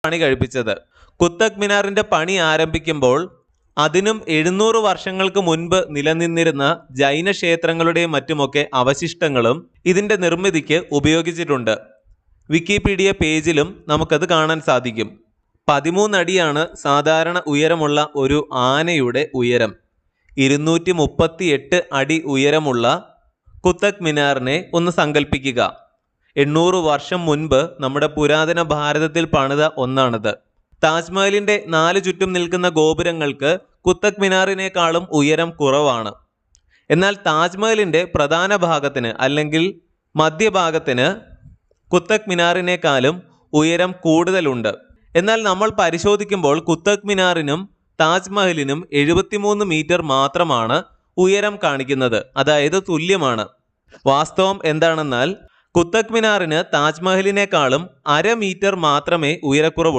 പണി കഴിപ്പിച്ചത്. കുത്തബ് മിനാറിന്റെ പണി ആരംഭിക്കുമ്പോൾ അതിനും 700 വർഷങ്ങൾക്ക് മുൻപ് നിലനിന്നിരുന്ന ജൈന ക്ഷേത്രങ്ങളുടെയും മറ്റുമൊക്കെ അവശിഷ്ടങ്ങളും ഇതിന്റെ നിർമ്മിതിക്ക് ഉപയോഗിച്ചിട്ടുണ്ട്. വിക്കിപീഡിയ പേജിലും നമുക്കത് കാണാൻ സാധിക്കും. 13 അടിയാണ് സാധാരണ ഉയരമുള്ള ഒരു ആനയുടെ ഉയരം. 238 അടി ഉയരമുള്ള കുത്തബ് മിനാറിനെ ഒന്ന് സങ്കല്പിക്കുക. 800 വർഷം മുൻപ് നമ്മുടെ പുരാതന ഭാരതത്തിൽ പണിത ഒന്നാണിത്. താജ്മഹലിന്റെ 4 ചുറ്റും നിൽക്കുന്ന ഗോപുരങ്ങൾക്ക് കുത്തബ് മിനാറിനേക്കാളും ഉയരം കുറവാണ്. എന്നാൽ താജ്മഹലിന്റെ പ്രധാന ഭാഗത്തിന് അല്ലെങ്കിൽ മധ്യഭാഗത്തിന് കുത്തബ് മിനാറിനേക്കാളും ഉയരം കൂടുതലുണ്ട്. എന്നാൽ നമ്മൾ പരിശോധിക്കുമ്പോൾ കുത്തബ് മിനാറിനും താജ്മഹലിനും 73 മീറ്റർ മാത്രമാണ് ഉയരം കാണിക്കുന്നത്. അതായത് തുല്യമാണ്. വാസ്തവം എന്താണെന്നാൽ കുത്തബ് മിനാറിന് താജ്മഹലിനേക്കാളും 1/2 മീറ്റർ മാത്രമേ ഉയരക്കുറവുള്ളൂ.